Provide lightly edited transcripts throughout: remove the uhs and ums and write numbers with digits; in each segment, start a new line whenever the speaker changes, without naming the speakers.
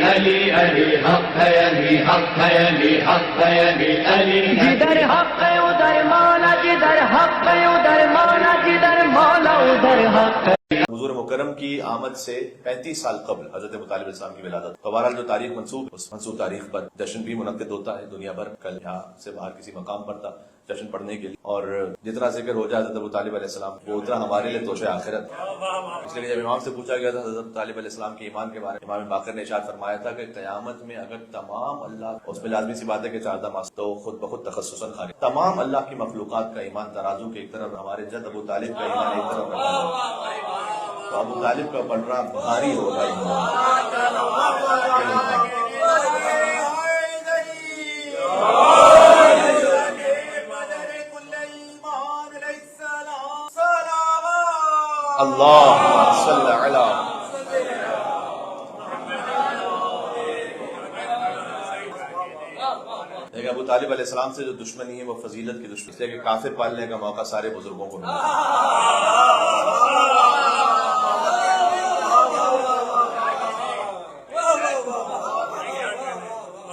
علی علی حق ہے، علی حق ہے، علی حق ہے، علی علی
جدھر حق ہے ادھر مولا، جدھر حق ہے ادھر مولا، جدھر مولا ادھر حق ہے۔
حضور مکرم کی آمد سے 35 سال قبل حضرت ابو طالب السلام کی ولادت۔ تو بہرحال جو تاریخ منسوخ، اس منسوخ تاریخ پر جشن بھی منعقد ہوتا ہے دنیا بھر۔ کل یہاں سے باہر کسی مقام پر تھا جشن پڑھنے کے لیے، اور جتنا ذکر ہو جائے حضرت ابو طالب علیہ السلام وہ اتنا ہمارے لیے توشہ آخرت۔ اس لیے جب امام سے پوچھا گیا تھا حضرت ابو طالب علیہ السلام کے ایمان کے بارے میں، امام باقر نے ارشاد فرمایا تھا کہ قیامت میں اگر تمام اللہ، اس میں لازمی سی بات ہے کہ 4 نماز تو خود بخود تخصصاً خارج، تمام اللہ کی مخلوقات کا ایمان ترازو کے ایک طرف، ہمارے جد ابو طالب کا ایمان ایک طرف رکھا جائے تو ابو طالب کا پلڑا بھاری ہوگا ایمان۔ اللہم صلی علی لیکن ابو طالب علیہ السلام سے جو دشمنی ہے وہ فضیلت کی دشمنی، اس لیے کہ کافر پالنے کا موقع سارے بزرگوں کو ملا۔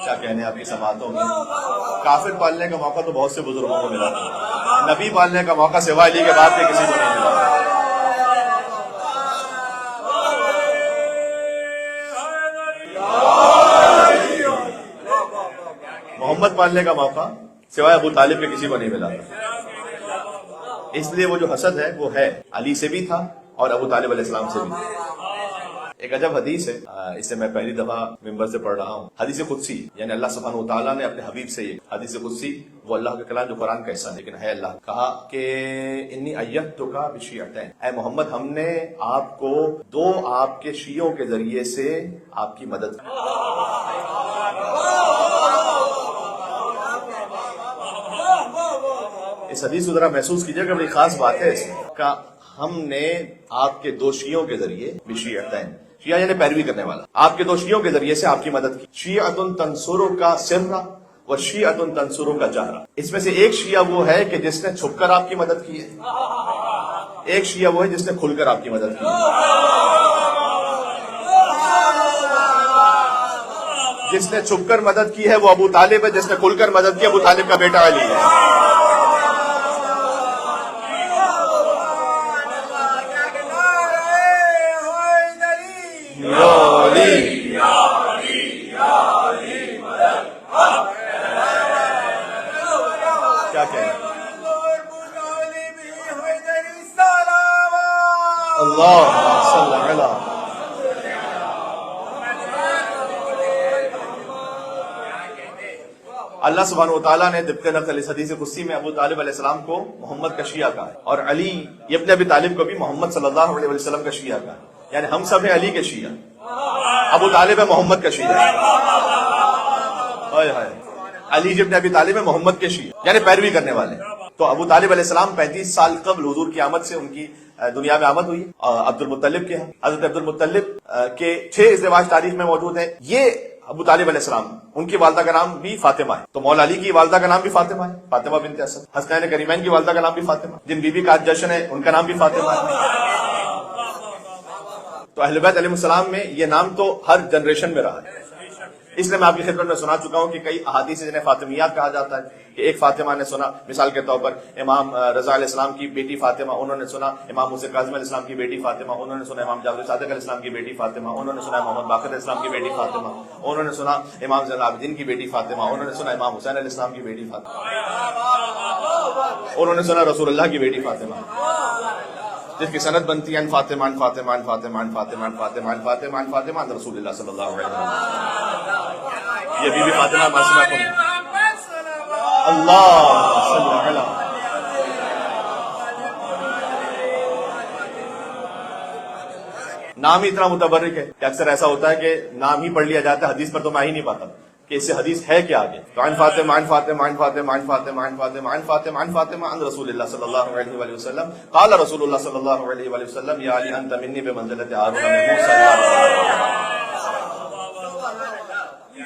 کیا کہنے آپ کی سماعتوں میں، کافر پالنے کا موقع تو بہت سے بزرگوں کو ملا تھا، نبی پالنے کا موقع سوائے علی کے بعد کے کسی کو نہیں ملا۔ محمد پالنے کا موقع سوائے ابو طالب کے کسی کو نہیں ملا تھا۔ اس لیے وہ جو حسد ہے وہ ہے علی سے بھی تھا اور ابو طالب علیہ السلام سے بھی تھا۔ ایک عجب حدیث ہے، اسے میں پہلی دفعہ ممبر سے پڑھ رہا ہوں، حدیث قدسی، یعنی اللہ سبحانہ و تعالیٰ نے اپنے حبیب سے، یہ حدیث قدسی وہ اللہ کا کلام جو قرآن کا حصہ لیکن ہے، اللہ کہا کہ انی ایدتک بشیعتین، اے محمد ہم نے آپ کو 2 آپ کے شیعوں کے ذریعے سے آپ کی مدد کی۔ اس حدیث کو ذرا محسوس کیجئے کہ بڑی خاص بات ہے اس میں، کہ ہم نے آپ کے 2 شیعوں کے ذریعے بشیعتین، شیعہ یعنی پیروی کرنے والا، آپ کے 2 شیعوں کے ذریعے سے آپ کی مدد کی۔ شیعۃ تنصرک سرا و شیعۃ تنصرک جہرا، اس میں سے ایک شیعہ وہ ہے کہ جس نے چھپ کر آپ کی مدد کی ہے، ایک شیعہ وہ ہے جس نے کھل کر آپ کی مدد کی ہے۔ جس نے چھپ کر مدد کی ہے وہ ابو طالب ہے، جس نے کھل کر مدد کی ابو طالب کا بیٹا علی ہے۔ کیا کہیں اللہ صلی علی اللہ سبحانہ و تعالیٰ نے طبق نقل اس حدیث قدسی میں ابو طالب علیہ السلام کو محمد کا شیعہ کہا ہے، اور علی ابن ابی طالب کو بھی محمد صلی اللہ علیہ وسلم کا شیعہ کہا ہے، یعنی ہم سب ہیں علی کے شیعہ، ابو طالب ہے محمد کا شیعہ، علی ابن ابی طالب ہے محمد کے شیعہ، یعنی پیروی کرنے والے۔ تو ابو طالب علیہ السلام 35 سال قبل حضور کی آمد سے ان کی دنیا میں آمد ہوئی، عبد المطلب کے، حضرت عبد المطلب کے 6 ازدواج تاریخ میں موجود ہیں۔ یہ ابو طالب علیہ السلام، ان کی والدہ کا نام بھی فاطمہ ہے، تو مولا علی کی والدہ کا نام بھی فاطمہ ہے، فاطمہ بنت اسد۔ حسنین کریمین کی والدہ کا نام بھی فاطمہ، جن بی بی کا جشن ہے ان کا نام بھی فاطمہ ہے۔ تو اہل بیت علیہ السلام میں یہ نام تو ہر جنریشن میں رہا ہے، اس لیے میں آپ کی خدمت میں سنا چکا ہوں کہ کئی احادیث جنہیں فاطمیات کہا جاتا ہے، کہ ایک فاطمہ نے سنا، مثال کے طور پر امام رضا علیہ السلام کی بیٹی فاطمہ، انہوں نے سنا امام حسین کاظم علیہ السلام کی بیٹی فاطمہ، انہوں نے سنا امام جعفر صادق علیہ السلام کی بیٹی فاطمہ، انہوں نے سنا محمد باقر علیہ السلام کی بیٹی فاطمہ، انہوں نے سنا امام زین العابدین کی بیٹی فاطمہ، انہوں نے سنا امام حسین علیہ السلام کی بیٹی فاطمہ، انہوں نے سنا رسول اللہ کی بیٹی فاطمہ، جس کی سند بنتی ہے فاطمہ فاطمہ فاطمہ فاطمہ فاطمہ فاطمہ فاطمہ رسول اللہ صلی اللہ علیہ وسلم۔ یہ بی بی فاطمہ معصومہ کو اللہ صلی علی نام ہی اتنا متبرک ہے کہ اکثر ایسا ہوتا ہے کہ نام ہی پڑھ لیا جاتا ہے، حدیث پر تو میں ہی نہیں پاتا کہ اس سے حدیث ہے کیا آگے۔ تو عن فاطمہ عن فاطمہ عن فاطمہ عن فاطمہ عن فاطمہ عن فاطمہ عن فاطمہ عن رسول اللہ صلی اللہ علیہ وآلہ وسلم قال رسول اللہ صلی اللہ علیہ وآلہ وسلم یا علی انت منی بمنزلۃ ہارون من موسیٰ۔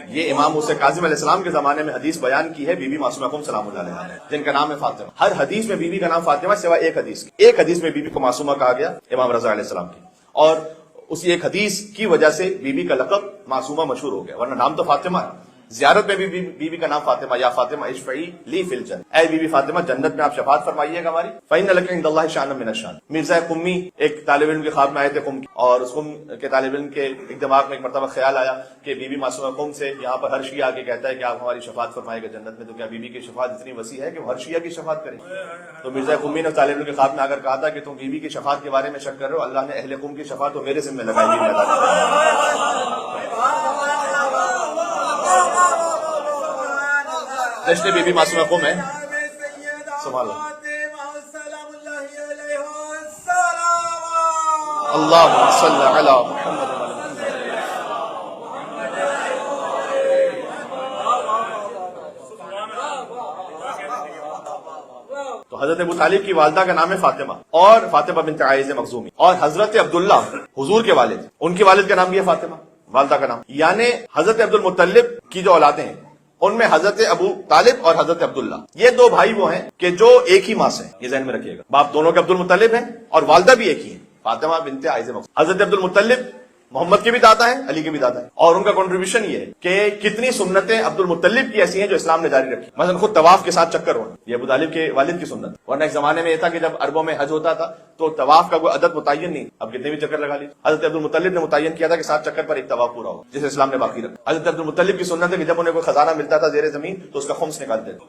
یہ امام موسیٰ کاظم علیہ السلام کے زمانے میں حدیث بیان کی ہے بی بی معصومہ کو سلام اللہ علیہا، جن کا نام ہے فاطمہ۔ ہر حدیث میں بی بی کا نام فاطمہ سوائے ایک حدیث کی، ایک حدیث میں بی بی کو معصومہ کہا گیا امام رضا علیہ السلام کی، اور اسی ایک حدیث کی وجہ سے بی بی کا لقب معصومہ مشہور ہو گیا، ورنہ نام تو فاطمہ ہے۔ زیارت میں بھی بی بی کا نام فاطمہ، یا فاطمہ اشفعی لی فی الجنہ، اے بی بی فاطمہ جنت میں آپ شفاعت فرمائیے گا ہماری۔ فإن لک عند اللہ شأنا من الشأن۔ مرزا قمی ایک طالب علم کے خواب میں آئے تھے قم، اور اس قم کے طالب علم کے ایک دماغ میں ایک مرتبہ خیال آیا کہ بی بی معصومہ قم سے یہاں پر ہر شیعہ آ کے کہتا ہے کہ آپ ہماری شفاعت فرمائے گا جنت میں، تو کیا بی بی کی شفاعت اتنی وسیع ہے کہ وہ ہر شیعہ کی شفاعت کرے؟ تو مرزا قمی نے طالب علم کے خواب میں آ کر کہا تھا کہ تم بی بی کی شفاعت کے بارے میں شک کر رہے ہو، اللہ نے اہل قم کی شفاعت تو میرے ذمہ لگائی ہوئی ہے۔ جشن بی بی معصومہ قم ہے، سبحان اللہ۔ اللہم صلی علی محمد۔ تو حضرت ابو طالب کی والدہ کا نام ہے فاطمہ، اور فاطمہ بنت عائز مخزومی، اور حضرت عبداللہ حضور کے والد، ان کی والد کا نام بھی ہے فاطمہ، والدہ کا نام، یعنی حضرت عبد المطلب کی جو اولادیں ہیں ان میں حضرت ابو طالب اور حضرت عبداللہ، یہ دو بھائی وہ ہیں کہ جو ایک ہی ماں سے ہیں، یہ ذہن میں رکھیے گا، باپ دونوں کے عبد المطلب ہیں اور والدہ بھی ایک ہی ہیں، فاطمہ بنت عائز مخزومی۔ حضرت عبد المطلب محمد کے بھی دادا ہیں، علی کے بھی دادا ہیں، اور ان کا کنٹریبیوشن یہ ہے کہ کتنی سنتیں عبد المطلب کی ایسی ہیں جو اسلام نے جاری رکھی، مثلا خود طواف کے ساتھ چکر ہونا، یہ ابو طالب کے والد کی سنت، ورنہ ایک زمانے میں یہ تھا کہ جب عربوں میں حج ہوتا تھا تو طواف کا کوئی عدد متعین نہیں، اب کتنے بھی چکر لگا لی، حضرت عبد المطلب نے متعین کیا تھا کہ 7 چکر پر ایک طواف پورا ہو، جسے اسلام نے باقی رکھا۔ حضرت عبد المطلب کی سنت ہے کہ جب انہیں کوئی خزانہ ملتا تھا زیر زمین تو اس کا خمس نکالتے تھے۔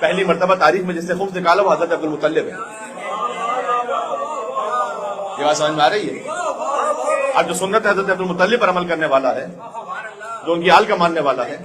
پہلی مرتبہ تاریخ میں جس نے خمس نکالا وہ حضرت عبد المطلب ہے۔ یہ بات سمجھ میں آ رہی ہے؟ اب جو سنت حضرت عبد المطلب پر عمل کرنے والا ہے، جو ان کی آل کا ماننے والا ہے،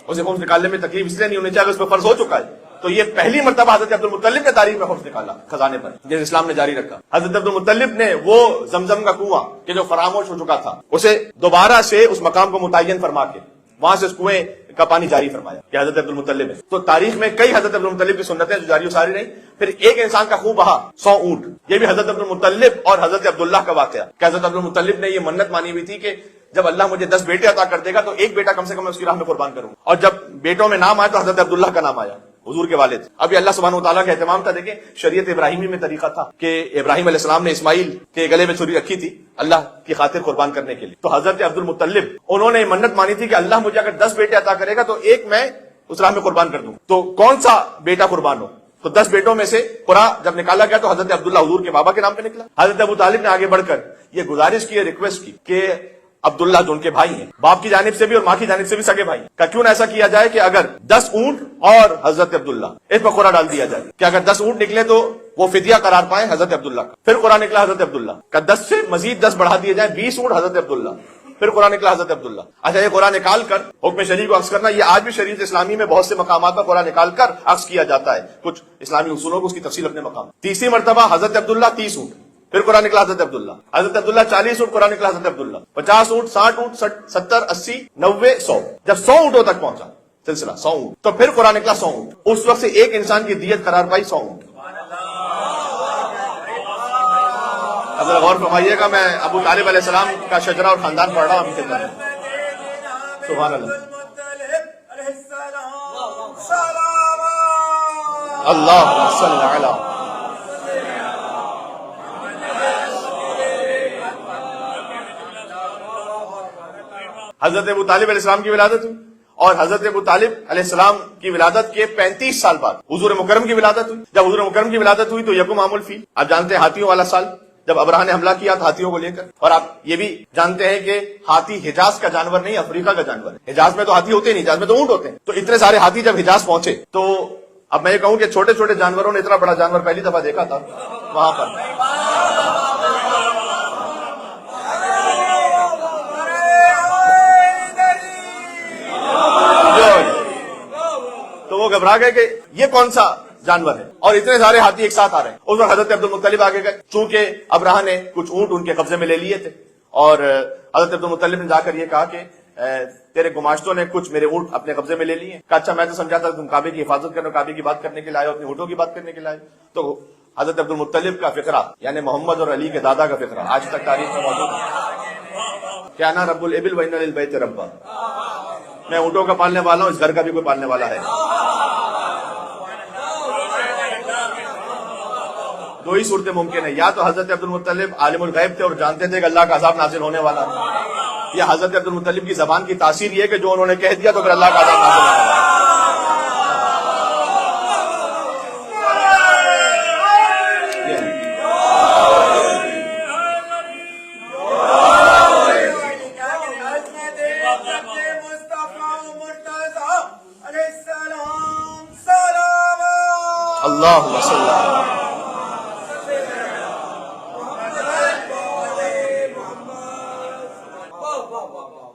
اسے خمس نکالنے میں تکلیف اس لیے نہیں ہونی چاہیے کہ اس پہ فرض ہو چکا ہے، تو یہ پہلی مرتبہ حضرت عبد المطلب نے تاریخ میں خمس نکالا خزانے پر، جیسے اسلام نے جاری رکھا۔ حضرت عبد المطلب نے وہ زمزم کا کنواں کہ جو فراموش ہو چکا تھا اسے دوبارہ سے اس مقام کو متعین فرما کے وہاں سے اس کنویں کا پانی جاری فرمایا کہ حضرت عبد المطلب ہے۔ تو تاریخ میں کئی حضرت عبد المطلب کی سنتیں جو جاری و ساری رہی۔ پھر ایک انسان کا خون بہا 100 اونٹ، یہ بھی حضرت عبد المطلب اور حضرت عبداللہ کا واقعہ کہ حضرت عبد المطلب نے یہ منت مانی ہوئی تھی کہ جب اللہ مجھے 10 بیٹے عطا کر دے گا تو ایک بیٹا کم سے کم اس کی راہ میں قربان کروں، اور جب بیٹوں میں نام آیا تو حضرت عبداللہ کا نام آیا، حضور کے والد۔ اب یہ اللہ سبحانہ وتعالیٰ کا اہتمام تھا۔ دیکھیں شریعت ابراہیمی میں طریقہ تھا کہ ابراہیم علیہ السلام نے اسماعیل کے گلے میں چھری رکھی تھی اللہ کی خاطر قربان کرنے کے لیے، تو حضرت عبد المطلب انہوں نے منت مانی تھی کہ اللہ مجھے اگر 10 بیٹے عطا کرے گا تو ایک میں اس راہ میں قربان کر دوں، تو کون سا بیٹا قربان ہو؟ تو 10 بیٹوں میں سے قرآ جب نکالا گیا تو حضرت عبداللہ حضور کے بابا کے نام پہ نکلا۔ حضرت ابو طالب نے آگے بڑھ کر یہ گزارش کی، ریکویسٹ کی کہ عبداللہ جو ان کے بھائی ہیں، باپ کی جانب سے بھی اور ماں کی جانب سے بھی سگے بھائی، کہ کیوں نہ ایسا کیا جائے کہ اگر 10 اونٹ اور حضرت عبداللہ اس پر قرآن ڈال دیا جائے کہ اگر 10 اونٹ نکلے تو وہ فدیہ قرار پائیں حضرت عبداللہ کا۔ پھر قرآن نکلا حضرت عبداللہ کا، 10 سے مزید 10 بڑھا دیے جائیں، 20 اونٹ حضرت عبداللہ، پھر قرآن نکلا حضرت عبداللہ۔ اچھا یہ قرآن نکال کر حکم شریع کو عکس کرنا، یہ آج بھی شریعت اسلامی میں بہت سے مقامات پر قرآن نکال کر عکس کیا جاتا ہے، کچھ اسلامی اصولوں کو اس کی تفصیل اپنے مقام۔ تیسری مرتبہ حضرت عبداللہ 30 اونٹ، پھر قرآن نکلا حضرت عبداللہ، حضرت عبداللہ 40 اونٹ، قرآن نکلا حضرت عبداللہ 50 اونٹ، 60 اونٹ، 70 80 90 100، جب 100 اونٹوں تک پہنچا سلسلہ 100 اونٹ تو پھر قرآن نکلا 100 اونٹ، اس وقت سے ایک انسان کی دیت قرار پائی 100 اونٹ۔ اب ذرا غور فرمائیے گا، میں ابو طالب علیہ السلام کا شجرہ اور خاندان پڑھ رہا ہوں ابھی خدمت میں۔ سبحان اللہ، اللہ صلی علی حضرت ابو طالب علیہ السلام کی ولادت ہوئی، اور حضرت ابو طالب علیہ السلام کی ولادت کے 35 سال بعد حضور مکرم کی ولادت ہوئی۔ جب حضور مکرم کی ولادت ہوئی تو یکم عام الفیل، آپ جانتے ہیں ہاتھیوں والا سال، جب ابراہ نے حملہ کیا تھا ہاتھیوں کو لے کر، اور آپ یہ بھی جانتے ہیں کہ ہاتھی حجاز کا جانور نہیں افریقہ کا جانور ہے، حجاز میں تو ہاتھی ہوتے نہیں، حجاز میں تو اونٹ ہوتے ہیں، تو اتنے سارے ہاتھی جب حجاز پہنچے تو اب میں یہ کہوں کہ چھوٹے چھوٹے جانوروں نے اتنا بڑا جانور پہلی دفعہ دیکھا تھا وہاں پر۔ تو وہ گھبرا گئے کہ یہ کون سا جانور ہے، اور اتنے سارے ہاتھی ایک ساتھ آ رہے ہیں۔ اس وقت حضرت عبد المطلب آگے گئے، چونکہ ابراہ نے کچھ اونٹ ان کے قبضے میں لے لیے تھے، اور حضرت عبد المطلب نے جا کر یہ کہا کہ تیرے گماشتوں نے کچھ میرے اونٹ اپنے قبضے میں لے لیے۔ کہا اچھا میں تو سمجھا تھا تم کعبے کی حفاظت کرنے، کعبے کی بات کرنے کے لیے آئے ہو، اپنے اونٹوں کی بات کرنے کے لیے آئے ہو۔ تو حضرت عبد المطلب کا فقرہ یعنی محمد اور علی کے دادا کا فقرہ آج تک تاریخ میں موجود ہے کہ انا رب الابل و ان للبیت ربا، میں اونٹوں کا پالنے والا ہوں، اس گھر کا بھی کوئی پالنے والا ہے۔ دو ہی صورتیں ممکن ہے، یا تو حضرت عبد المطلب عالم الغیب تھے اور جانتے تھے کہ اللہ کا عذاب نازل ہونے والا ہے، یا حضرت عبد المطلب کی زبان کی تاثیر یہ کہ جو انہوں نے کہہ دیا تو پھر اللہ کا عذاب نازل ہونے والا ہے۔ اللہ صلی اللہ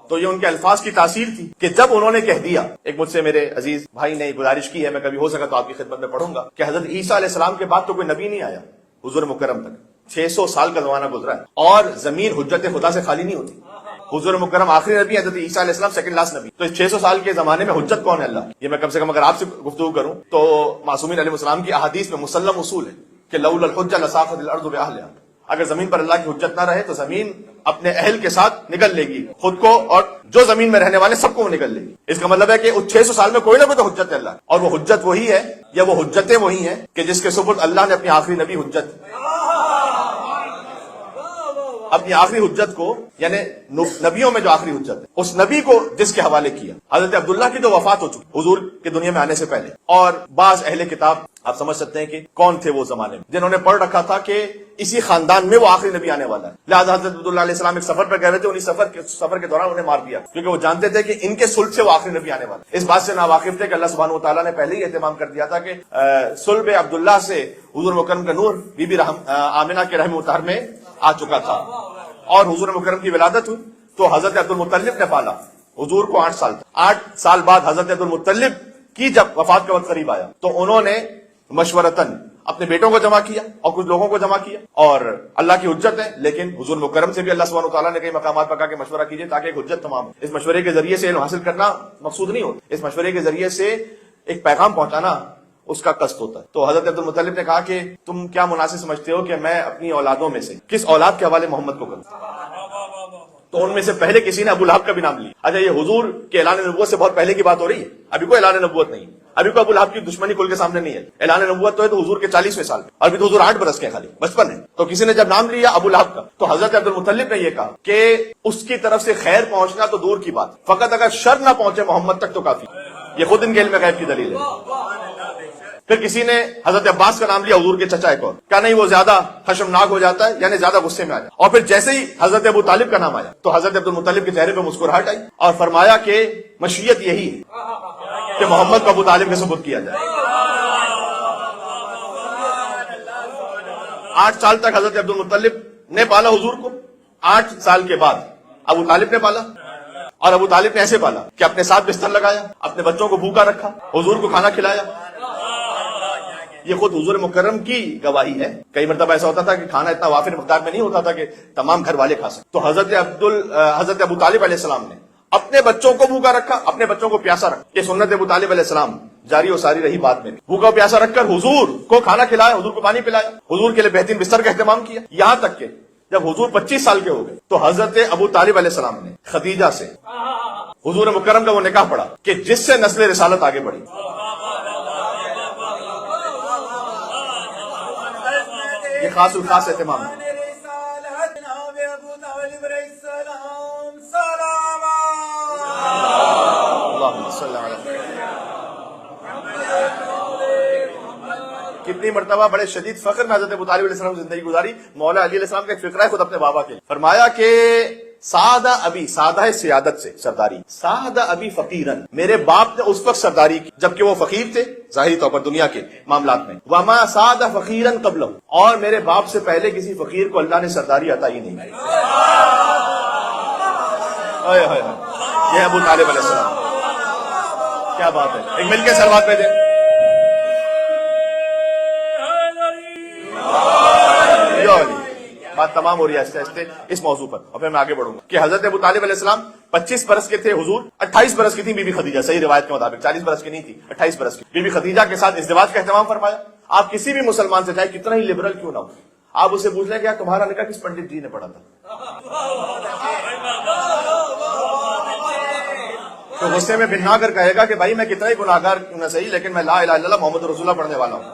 تو یہ ان کے الفاظ کی تاثیر تھی کہ جب انہوں نے کہہ دیا، ایک مجھ سے میرے عزیز بھائی نے گزارش کی ہے، میں کبھی ہو سکا تو آپ کی خدمت میں پڑھوں گا کہ حضرت عیسیٰ علیہ السلام کے بعد تو کوئی نبی نہیں آیا حضور مکرم تک، 600 سال کا زمانہ گزرا ہے اور زمین حجت خدا سے خالی نہیں ہوتی۔ حضور مکرم آخری نبی، حضرت عیسیٰ علیہ السلام سیکنڈ لاسٹ نبی، تو اس 600 سال کے زمانے میں حجت کون ہے اللہ؟ یہ میں کم سے کم اگر آپ سے گفتگو کروں تو معصومین علیہ السلام کی احادیث میں مسلم اصول ہے کہ لولا الحجہ لساقط الارض باہلہا، اگر زمین پر اللہ کی حجت نہ رہے تو زمین اپنے اہل کے ساتھ نگل لے گی، خود کو اور جو زمین میں رہنے والے سب کو وہ نگل لے گی۔ اس کا مطلب ہے کہ اس 600 سال میں کوئی نہ کوئی تو حجت ہے اللہ، اور وہ حجت وہی ہے یا وہ حجتیں وہی ہیں کہ جس کے سپرد اللہ نے اپنی آخری نبی حجت، اپنی آخری حجت کو، یعنی نبیوں میں جو آخری حجت ہے اس نبی کو جس کے حوالے کیا۔ حضرت عبداللہ کی تو وفات ہو چکی حضور کے دنیا میں آنے سے پہلے، اور بعض اہل کتاب آپ سمجھ سکتے ہیں کہ کون تھے وہ زمانے میں جنہوں نے پڑھ رکھا تھا کہ اسی خاندان میں وہ آخری نبی آنے والا ہے، لہٰذا حضرت عبداللہ علیہ السلام ایک سفر پر گئے تھے، انہیں سفر کے دوران انہیں مار دیا کیونکہ وہ جانتے تھے کہ ان کے صلب سے وہ آخری نبی آنے والا ہے۔ اس بات سے ناواقف تھے کہ اللہ سبحانہ وتعالیٰ نے پہلے ہی اہتمام کر دیا تھا کہ صلب عبداللہ سے حضور مکرم کا نور بی بی آمنہ کے رحم مطہر میں آ چکا تھا، اور حضور مکرم کی ولادت ہوئی تو حضرت عبد المطلب نے پالا حضور کو 8 سال تک۔ 8 سال بعد حضرت عبد المطلب کی جب وفات کا وقت قریب آیا تو انہوں نے مشورتاً اپنے بیٹوں کو جمع کیا اور کچھ لوگوں کو جمع کیا، اور اللہ کی حجت ہے لیکن حضور مکرم سے بھی اللہ سبحانہ وتعالیٰ نے کئی مقامات پر کہا کہ مشورہ کیجیے تاکہ ایک حجت تمام۔ اس مشورے کے ذریعے سے علم حاصل کرنا مقصود نہیں ہوتا، اس مشورے کے ذریعے سے ایک پیغام پہنچانا اس کا قصد ہوتا ہے۔ تو حضرت عبد المطلب نے کہا کہ تم کیا مناسب سمجھتے ہو کہ میں اپنی اولادوں میں سے کس اولاد کے حوالے محمد کو کروں؟ تو ان میں سے پہلے کسی نے ابو لہب کا بھی نام لیا۔ اچھا، یہ حضور کے اعلان نبوت سے بہت پہلے کی بات ہو رہی ہے، ابھی کوئی اعلان نبوت نہیں، ابھی کوئی ابو لہب کی دشمنی کل کے سامنے نہیں ہے۔ اعلان نبوت تو ہے تو حضور کے 40ویں سال میں، اور ابھی تو حضور 8 برس کے خالی بچپن ہے۔ تو کسی نے جب نام لیا ابو لہب کا تو حضرت عبد المطلب نے یہ کہا کہ اس کی طرف سے خیر پہنچنا تو دور کی بات، فقط اگر شر نہ پہنچے محمد تک تو کافی۔ یہ خود ان کے علم غیب کی دلیل ہے۔ پھر کسی نے حضرت عباس کا نام لیا، حضور کے چچا ایک اور، کہا نہیں وہ زیادہ خشمناک ہو جاتا ہے، یعنی زیادہ غصے میں آ جاتا ہے۔ اور پھر جیسے ہی حضرت ابو طالب کا نام آیا تو حضرت عبد المطلب کے چہرے پہ مسکراہٹ آئی اور فرمایا کہ مشیت یہی ہے کہ محمد کو ابو طالب کے سپرد کیا جائے۔ 8 سال تک حضرت عبد المطلب نے پالا حضور کو، 8 سال کے بعد ابو طالب نے پالا، اور ابو طالب نے ایسے پالا کہ اپنے ساتھ بستر لگایا، اپنے بچوں کو بھوکا رکھا، حضور کو کھانا کھلایا۔ یہ خود حضور مکرم کی گواہی ہے۔ کئی مرتبہ ایسا ہوتا تھا کہ کھانا اتنا وافر مقدار میں نہیں ہوتا تھا کہ تمام گھر والے کھا سکتے، تو حضرت ابو طالب علیہ السلام نے اپنے بچوں کو بھوکا رکھا، اپنے بچوں کو پیاسا رکھا۔ یہ سنت ابو طالب علیہ السلام جاری و ساری رہی بعد میں بھی، بھوکا پیاسا رکھ کر حضور کو کھانا کھلایا، حضور کو پانی پلایا، حضور کے لیے بہترین بستر کا اہتمام کیا، یہاں تک کہ جب حضور 25 سال کے ہو گئے تو حضرت ابو طالب علیہ السلام نے خدیجہ سے حضور مکرم کا وہ نکاح پڑھا کہ جس سے نسل رسالت آگے بڑھی۔ یہ خاص الخاص اہتمام ہے۔ کتنی مرتبہ بڑے شدید فخر میں حضرت ابو طالب علیہ السلام زندگی گزاری۔ مولا علی علیہ السلام کا ایک فقرہ ہے خود اپنے بابا کے، فرمایا کہ سادہ ابی، سادہ ہے سیادت سے سرداری، سادہ ابی فقیرن، میرے باپ نے اس وقت سرداری کی جبکہ وہ فقیر تھے ظاہری طور پر دنیا کے معاملات میں، وما سادہ فقیرن قبلہ، اور میرے باپ سے پہلے کسی فقیر کو اللہ نے سرداری عطا ہی نہیں۔ یہ ابو طالب علیہ السلام، کیا بات ہے، ایک مل کے سلوات پہ دیں۔ بات تمام ہو رہی ہے آہستہ آہستہ اس موضوع پر، اور پھر میں آگے بڑھوں گا کہ حضرت ابو طالب علیہ السلام 25 برس کے تھے، حضور 28 برس کی تھی بی بی خدیجہ، صحیح روایت کے مطابق 40 برس کی نہیں تھی، 28 برس کی بی بی خدیجہ کے ساتھ ازدواج کا اہتمام فرمایا۔ آپ کسی بھی مسلمان سے چاہے کتنا ہی لبرل کیوں نہ ہو، آپ اسے پوچھ لیں کہ تمہارا نکاح کس پنڈت جی نے پڑھا تھا، تو غصے میں بھنا کر کہے گا کہ بھائی میں کتنا ہی گناہگار کیوں نہ صحیح لیکن میں لا الہ الا اللہ محمد رسول اللہ پڑھنے والا ہوں۔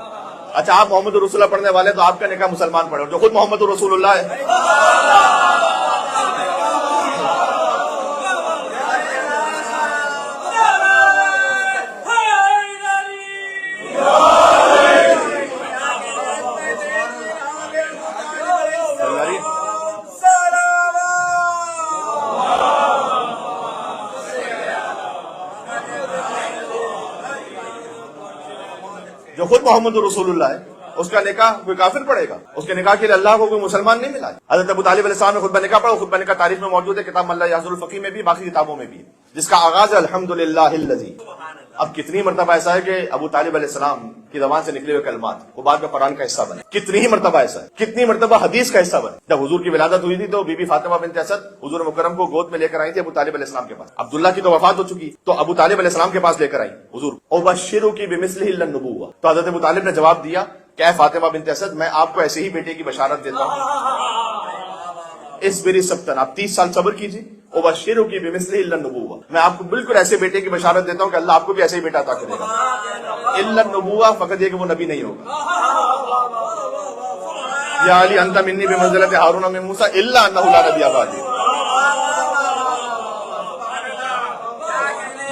اچھا آپ محمد رسول اللہ پڑھنے والے ہیں تو آپ کا نکاح مسلمان پڑھے، جو خود محمد رسول اللہ ہے جو خود محمد رسول اللہ ہے اس کا نکاح کوئی کافر پڑے گا؟ اس کے نکاح کے لیے اللہ کو کوئی مسلمان نہیں ملا ہے۔ حضرت ابو طالب علیہ السلام نے خطبہ نکاح پڑھا، خطبہ نکاح تاریخ میں موجود ہے، کتاب اللہ یحضر الفقیہ میں بھی، باقی کتابوں میں بھی ہے، جس کا آغاز ہے الحمدللہ الذی۔ اب کتنی مرتبہ ایسا ہے کہ ابو طالب علیہ السلام کی زبان سے نکلے ہوئے کلمات وہ بعد میں قرآن کا حصہ بنے، کتنی ہی مرتبہ ایسا ہے، کتنی مرتبہ حدیث کا حصہ بنے۔ جب حضور کی ولادت ہوئی تھی تو بی بی فاطمہ بنت اسد حضور مکرم کو گود میں لے کر آئی تھی ابو طالب علیہ السلام کے پاس۔ عبداللہ کی تو وفات ہو چکی تو ابو طالب علیہ السلام کے پاس لے کر آئی حضور، ابشرک بمثلہ النبوہ۔ تو حضرت ابو طالب نے جواب دیا کہ اے فاطمہ بنت اسد میں آپ کو ایسے ہی بیٹے کی بشارت دیتا ہوں، اصبری سبتن، آپ 30 سال صبر کیجیے، ابشرک بمثلہ النبوہ، میں آپ کو بالکل ایسے بیٹے کی بشارت دیتا ہوں کہ اللہ آپ کو بھی ایسے ہی بیٹا عطا کرے گا۔ الا النبوہ، فقط یہ کہ وہ نبی نہیں ہوگا۔ یا علی انت منی بمنزلۃ ہارون من موسیٰ الا انہ لا نبی بعدی۔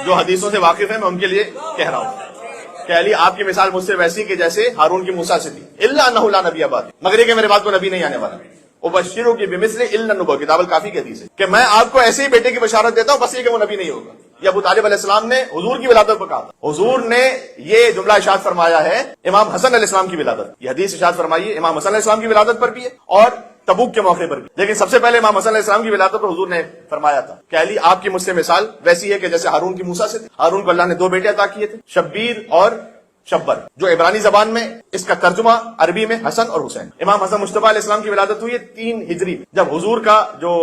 جو حدیثوں سے واقف ہیں میں ان کے لیے کہہ رہا ہوں کہ علی آپ کی مثال مجھ سے ویسی کہ جیسے ہارون کی موسیٰ سے تھی، الا انہ لا نبی بعدی، مگر یہ کہ میرے بعد کوئی نبی نہیں آنے والا۔ ابشرک بمثلہ الا النبوہ، کتاب الکافی کی حدیث ہے کہ میں آپ کو ایسے ہی بیٹے کی بشارت دیتا ہوں، بس یہ کہ وہ نبی نہیں ہوگا۔ یہ ابو طالب علیہ السلام نے حضور کی ولادت پر کہا تھا۔ حضور نے یہ جملہ ارشاد فرمایا ہے امام حسن علیہ السلام کی ولادت، یہ حدیث ارشاد فرمائی ہے امام حسن علیہ السلام کی ولادت پر بھی ہے اور تبوک کے موقع پر بھی، لیکن سب سے پہلے امام حسن علیہ السلام کی ولادت پر حضور نے فرمایا تھا کہ علی آپ کی مجھ سے مثال ویسی ہے کہ جیسے ہارون کی موسیٰ سے تھی۔ ہارون کو اللہ نے 2 بیٹے عطا کیے تھے، شبیر اور شبر، جو عبرانی زبان میں اس کا ترجمہ عربی میں حسن اور حسین۔ امام حسن مصطفیٰ علیہ السلام کی ولادت ہوئی ہے 3 ہجری میں، جب حضور کا جو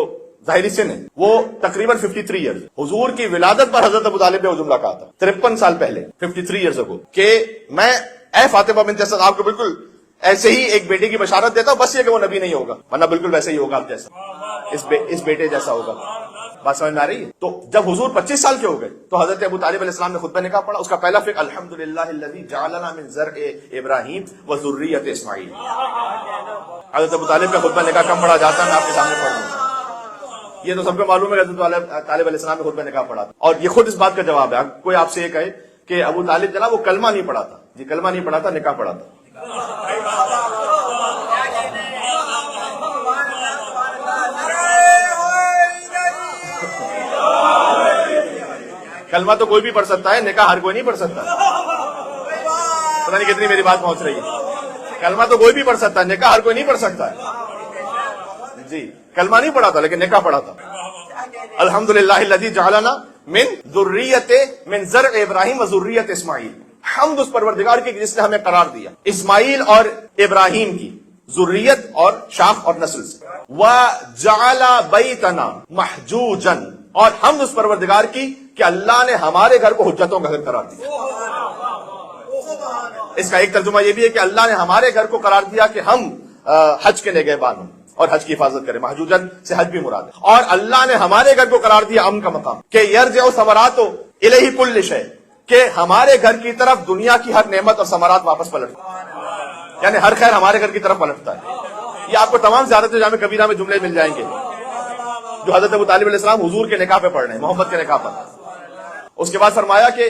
ظاہری سن ہے وہ تقریباً 53 ایئرز۔ حضور کی ولادت پر حضرت ابو طالب نے وہ جملہ کہا تھا 53 سال پہلے، 53 ایئرز اگو، کہ میں اے فاطمہ بنت اسد آپ کو بالکل ایسے ہی ایک بیٹے کی بشارت دیتا ہوں، بس یہ کہ وہ نبی نہیں ہوگا، ورنہ بالکل ویسے ہی ہوگا آپ جیسا، اس بیٹے جیسا ہوگا۔ بات سمجھ میں آ رہی ہے؟ تو جب حضور 25 سال کے ہو گئے تو حضرت ابو طالب علیہ السلام نے خطبہ نکاح پڑھا، اس کا پہلا فقہ الحمدللہ الذی جعلنا من زرع ابراہیم وذریۃ اسماعیل۔ حضرت ابو طالب کا خطبہ نکاح کم پڑھا جاتا ہے، میں آپ کے سامنے پڑھ دوں۔ یہ تو سب کو معلوم ہے کہ حضرت طالب علیہ السلام نے خطبہ نکاح پڑھا تھا، اور یہ خود اس بات کا جواب ہے۔ کوئی آپ سے یہ کہے کہ ابو طالب جناب وہ کلمہ نہیں پڑھا تھا، جی کلمہ نہیں پڑھا تھا، نکاح پڑھا تھا۔ کلمہ تو کوئی بھی پڑھ سکتا ہے، نکاح ہر کوئی نہیں پڑھ سکتا۔ پتہ نہیں کتنی میری بات پہنچ رہی ہے۔ کلمہ تو کوئی بھی پڑھ سکتا ہے، نکاح ہر کوئی نہیں پڑھ سکتا ہے۔ جی کلمہ نہیں پڑھا تھا لیکن نکاح پڑھا تھا۔ الحمدللہ الذی جعلنا من زرع ابراہیم وذریۃ اسماعیل، حمد اس پروردگار کی جس نے ہمیں قرار دیا اسماعیل اور ابراہیم کی ذریت اور شاخ اور نسل سے۔ وجعل بیتنا محجوجا، اور حمد اس پروردگار کی کہ اللہ نے ہمارے گھر کو حجتوں کا گھر قرار دیا۔ اس کا ایک ترجمہ یہ بھی ہے کہ اللہ نے ہمارے گھر کو قرار دیا کہ ہم حج کے نگہبان ہوں اور حج کی حفاظت کریں، محجوجن سے حج بھی مراد ہے۔ اور اللہ نے ہمارے گھر کو قرار دیا امن کا مقام، کہ یرجع ثمرات الیہ کل شیء، کہ ہمارے گھر کی طرف دنیا کی ہر نعمت اور ثمرات واپس پلٹتا ہے، یعنی ہر خیر ہمارے گھر کی طرف پلٹتا ہے۔ یہ آپ کو تمام زیادت جامع کبیرہ میں جملے مل جائیں گے جو حضرت ابو طالب علیہ السلام حضور کے نکاح پہ پڑھ رہے ہیں، محمد کے نکاح پر۔ اس کے بعد فرمایا کہ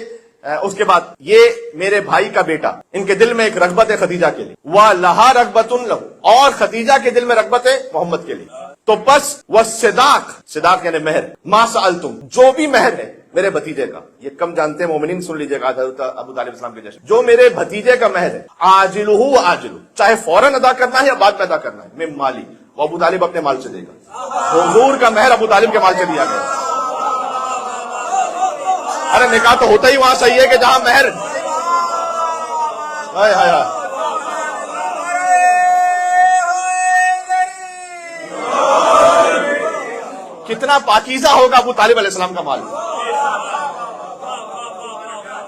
اس کے بعد یہ میرے بھائی کا بیٹا، ان کے دل میں ایک رغبت ہے خدیجہ کے لیے، وَلَهَا رَغْبَةٌ لَهُ، اور خدیجہ کے دل میں رغبت ہے محمد کے لیے۔ تو بس وَالصِّدَاقِ، صداق یعنی مہر، مَا سَأَلْتُمْ، جو بھی مہر ہے میرے بھتیجے کا، یہ کم جانتے ہیں مومنین سن لیجئے گا حضرت ابو طالب السلام کے جشن، جو میرے بھتیجے کا مہر ہے، عاجلہ وآجلہ، چاہے فوراً ادا کرنا ہے یا بعد میں ادا کرنا ہے، من مالی، وہ ابو طالب اپنے مال سے دے گا۔ حضور کا مہر ابو طالب کے مال سے دیا گیا۔ ارے نکاح تو ہوتا ہی وہاں صحیح ہے کہ جہاں مہر، ہائے ہائے ہائے، کتنا پاکیزہ ہوگا ابو طالب علیہ السلام کا مال،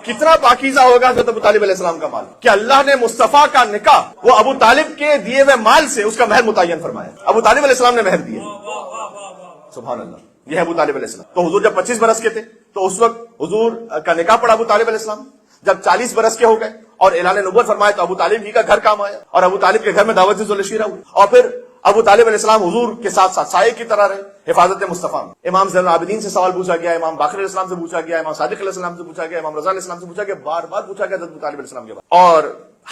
کتنا پاکیزہ ہوگا حضرت ابو طالب علیہ السلام کا مال، کہ اللہ نے مصطفیٰ کا نکاح وہ ابو طالب کے دیے ہوئے مال سے اس کا مہر متعین فرمایا۔ ابو طالب علیہ السلام نے مہر دیا، سبحان اللہ۔ یہ ہے ابو طالب علیہ السلام۔ تو حضور جب 25 برس کے تھے تو اس وقت حضور کا نکاح پڑا ابو طالب علیہ السلام، جب 40 برس کے ہو گئے اور اعلان نبوت فرمایا تو ابو طالب ہی کا گھر کام آیا اور ابو طالب کے گھر میں دعوت ذوالشیرہ ہوئی اور پھر ابو طالب علیہ السلام حضور کے ساتھ ساتھ سائے کی طرح رہے حفاظت مصطفیٰ میں. امام زین العابدین سے سوال پوچھا گیا, امام باقر علیہ السلام سے پوچھا گیا, امام صادق علیہ السلام سے پوچھا گیا, امام رضا علیہ السلام سے پوچھا گیا, بار بار پوچھا گیا حضرت ابو طالب علیہ السلام کے بعد اور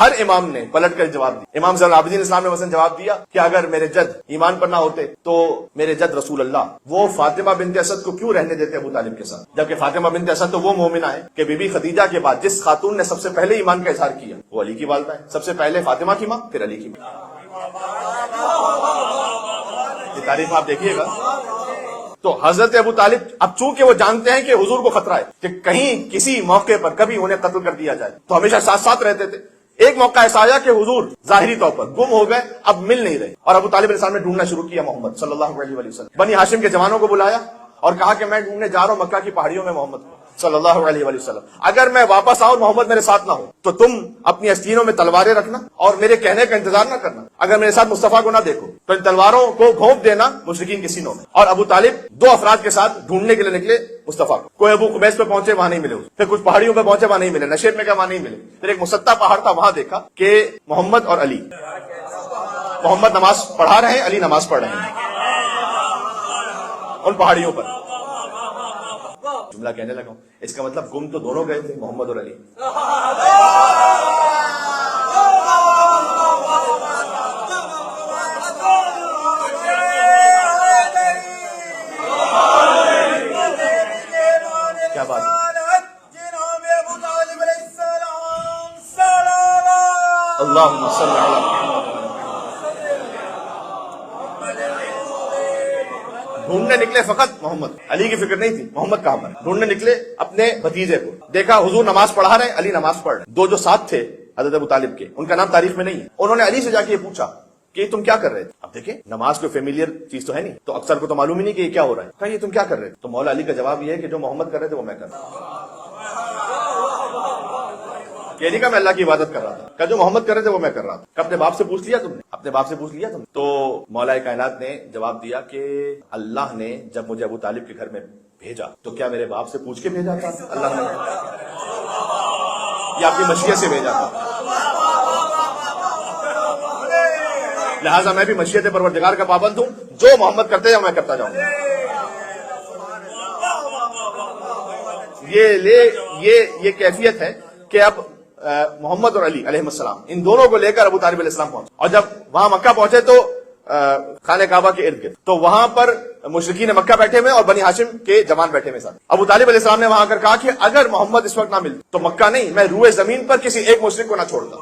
ہر امام نے پلٹ کر جواب دیا. امام زین العابدین اسلام نے مثلا جواب دیا کہ اگر میرے جد ایمان پر نہ ہوتے تو میرے جد رسول اللہ وہ فاطمہ بنت اسد کو کیوں رہنے دیتے ابو طالب کے ساتھ, جبکہ فاطمہ بنت اسد تو وہ مومنہ ہے کہ بی بی خدیجہ کے بعد جس خاتون نے سب سے پہلے ایمان کا اظہار کیا وہ علی کی والدہ ہے. سب سے پہلے فاطمہ کی ماں, پھر علی کی ماں. یہ تعریف آپ دیکھیے گا. تو حضرت ابو طالب اب چونکہ وہ جانتے ہیں کہ حضور کو خطرہ ہے کہ کہیں کسی موقع پر کبھی انہیں قتل کر دیا جائے, تو ہمیشہ ساتھ ساتھ رہتے تھے. ایک موقع ایسا آیا کہ حضور ظاہری طور پر گم ہو گئے, اب مل نہیں رہے, اور ابو طالب علیہ السلام نے ڈھونڈنا شروع کیا محمد صلی اللہ علیہ وسلم. بنی ہاشم کے جوانوں کو بلایا اور کہا کہ میں ڈھونڈنے جا رہا ہوں مکہ کی پہاڑیوں میں محمد صلی اللہ علیہ وسلم. اگر میں واپس آؤں محمد میرے ساتھ نہ ہو تو تم اپنی استینوں میں تلواریں رکھنا اور میرے کہنے کا انتظار نہ کرنا. اگر میرے ساتھ مصطفیٰ کو نہ دیکھو تو ان تلواروں کو گھونپ دینا مشرکین کے سینوں میں. اور ابو طالب 2 افراد کے ساتھ ڈھونڈنے کے لیے نکلے مصطفیٰ کو. کوئی ابو قبیس پہ پہنچے, وہاں نہیں ملے, پھر کچھ پہاڑیوں پہ پہنچے, وہاں نہیں ملے, نشیر میں کیا وہاں نہیں ملے, پھر ایک مسطح پہاڑ تھا وہاں دیکھا کہ محمد اور علی, محمد نماز پڑھا رہے ہیں, علی نماز پڑھ رہے ہیں ان پہاڑیوں پر. جملہ کہنے لگا ہوں, اس کا مطلب گم تو دونوں گئے تھے محمد اور علی. کیا بات ہے, اللہم صل علی ڈھونڈنے نکلے فقط محمد, علی کی فکر نہیں تھی محمد کہاں پر. ڈھونڈنے نکلے اپنے بھتیجے کو, دیکھا حضور نماز پڑھا رہے ہیں, علی نماز پڑھ رہے ہیں. 2 جو ساتھ تھے حضرت ابو طالب کے, ان کا نام تاریخ میں نہیں ہے, انہوں نے علی سے جا کے یہ پوچھا کہ تم کیا کر رہے تھے. اب دیکھیں نماز کوئی فیملیئر چیز تو ہے نہیں, تو اکثر کو تو معلوم ہی نہیں کہ یہ کیا ہو رہا ہے. کہا یہ تم کیا کر رہے تھے, تو مولا علی کا جواب یہ ہے کہ جو محمد کر رہے تھے وہ میں کر رہا ہوں. یہ نہیں کہا میں اللہ کی عبادت کر رہا تھا, کہ جو محمد کر رہے تھے وہ میں کر رہا تھا. کہ اپنے باپ سے پوچھ لیا تم نے, اپنے باپ سے پوچھ لیا تم. تو مولا کائنات نے جواب دیا کہ اللہ نے جب مجھے ابو طالب کے گھر میں بھیجا تو کیا میرے باپ سے پوچھ کے بھیجا تھا اللہ نے, یا اپنی مشیت سے بھیجا تھا. لہٰذا میں بھی مشیت پروردگار کا پابند ہوں, جو محمد کرتے ہیں میں کرتا جاؤں گا. یہ کیفیت ہے کہ اب محمد اور علی علیہ السلام ان دونوں کو لے کر ابو طالب علیہ السلام پہنچے, اور جب وہاں مکہ پہنچے تو خانہ کعبہ کے ارد گرد, تو وہاں پر مشرکین مکہ بیٹھے ہوئے اور بنی ہاشم کے جوان بیٹھے ہوئے ساتھ. ابو طالب علیہ السلام نے وہاں کر کہا کہ اگر محمد اس وقت نہ ملتے تو مکہ نہیں, میں روئے زمین پر کسی ایک مشرک کو نہ چھوڑتا,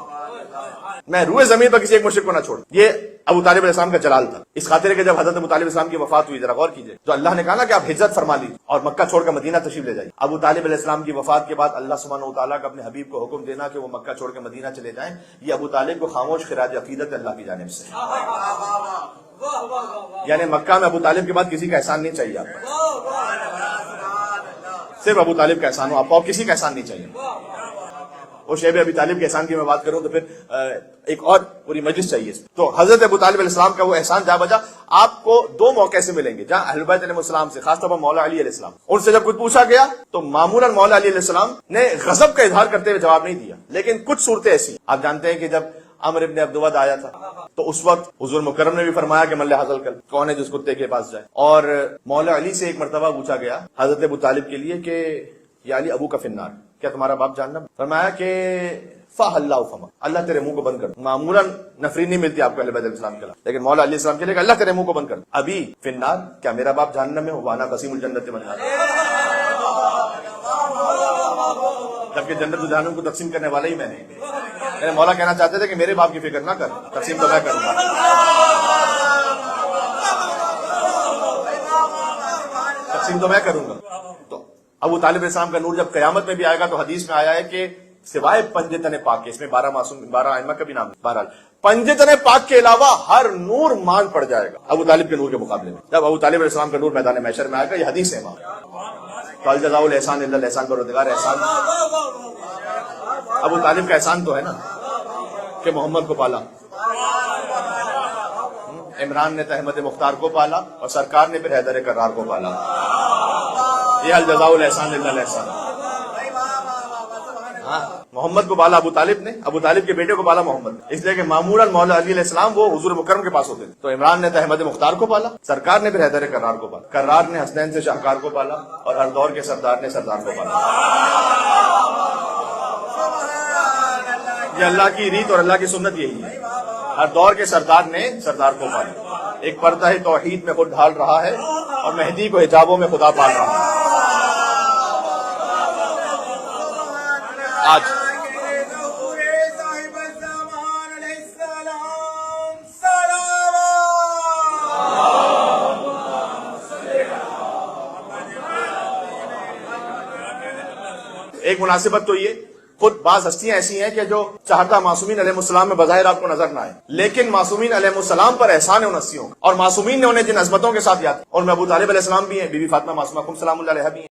میں روئے زمین پر کسی ایک مشرک کو نہ چھوڑتا. یہ ابو طالب علیہ السلام کا جلال تھا. اس خاطر کہ جب حضرت ابو طالب علیہ السلام کی وفات ہوئی, ذرا غور کیجئے, جو اللہ نے کہا نا کہ آپ ہجرت فرما لیجیے اور مکہ چھوڑ کر مدینہ تشریف لے جائیے. ابو طالب علیہ السلام کی وفات کے بعد اللہ سبحانہ و تعالیٰ کا اپنے حبیب کو حکم دینا کہ وہ مکہ چھوڑ کے مدینہ چلے جائیں, یہ ابو طالب کو خاموش خراج عقیدت اللہ کی جانب سے. یعنی مکہ میں ابو طالب کے بعد کسی کا احسان نہیں چاہیے آپ کو, صرف ابو طالب کا احسان ہو آپ کو, اور کسی کا احسان نہیں چاہیے. وہ شیب ابی طالب کے احسان کی میں بات کروں تو پھر ایک اور پوری مجلس چاہیے. تو حضرت ابو طالب علیہ السلام کا وہ احسان جا بجا آپ کو 2 موقع سے ملیں گے جہاں اہل بیت علیہ السلام سے, خاص طور پر مولا علی علیہ السلام, ان سے جب کچھ پوچھا گیا تو معمولاً مولا علی علیہ السلام نے غضب کا اظہار کرتے ہوئے جواب نہیں دیا. لیکن کچھ صورتیں ایسی, آپ جانتے ہیں کہ جب عمر ابن عبدود آیا تھا تو اس وقت حضور مکرم نے بھی فرمایا کہ من حاصل کر, کون ہے جس کتے کے پاس جائے. اور مولا علی سے ایک مرتبہ پوچھا گیا حضرت ابو طالب کے لیے کہ یا علی ابو کا فنار, کیا تمہارا باپ جاننا؟ فرمایا کہ فاح اللہ فما, اللہ تیرے منہ کو بند کر. معمولاً نفری نہیں ملتی آپ کو اہل بیت علیہ السلام کے خلاف, لیکن مولا علیہ السلام کے لیے اللہ تیرے منہ کو بند کر. ابھی فنار, کیا میرا باپ جہنم میں ہو, وانا قسیم الجنت من جہنم, جبکہ جنت و جہنم کو تقسیم کرنے والا ہی میں نہیں. میرے مولا کہنا چاہتے تھے کہ میرے باپ کی فکر نہ کر, تقسیم تو میں کروں گا, تقسیم تو میں کروں گا. تو ابو طالب علیہ السلام کا نور جب قیامت میں بھی آئے گا تو حدیث میں آیا ہے کہ سوائے پنجے تن پاک کے, اس میں 12 معصوم 12 ائمہ کا بھی نام ہے, بہرحال پنجے تن پاک کے علاوہ ہر نور مان پڑ جائے گا ابو طالب کے نور کے مقابلے میں. جب ابو طالب علیہ السلام کا نور میدان محشر میں آئے گا, یہ حدیث ہے وہاں, الجزاء الاحسان الا الاحسان, پروردگار احسان, ابو طالب کا احسان تو ہے نا کہ محمد کو پالا, عمران نے احمد مختار کو پالا اور سرکار نے پھر حیدر کرار کو پالا. یہ الجزاء الاحسان الا الاحسان. محمد کو پالا ابو طالب نے، ابو طالب کے بیٹے کو پالا محمد نے، اس لیے کہ معمولاً مولا علی علیہ السلام وہ حضور مکرم کے پاس ہوتے تھے. تو عمران نے احمد مختار کو پالا، سرکار نے پھر حیدر کرار کو پالا، کرار نے حسنین سے شاہکار کو پالا، اور ہر دور کے سردار نے سردار کو پالا. یہ اللہ کی ریت اور اللہ کی سنت یہی ہے، ہر دور کے سردار نے سردار کو پالا. ایک پردہ توحید میں خود ڈھال رہا ہے اور مہدی کو حجابوں میں خدا پال رہا ہے. آج ایک مناسبت تو یہ، خود بعض ہستیاں ایسی ہیں کہ جو چہردہ معصومین علیہ السلام میں بظاہر آپ کو نظر نہ آئے، لیکن معصومین علیہ السلام پر احسان ہے ان ہستیوں کا، اور معصومین نے انہیں جن عظمتوں کے ساتھ یاد، اور میں ابو طالب علیہ السلام بھی ہیں، بی بی فاطمہ معصومہ سلام اللہ علیہ بھی ہیں.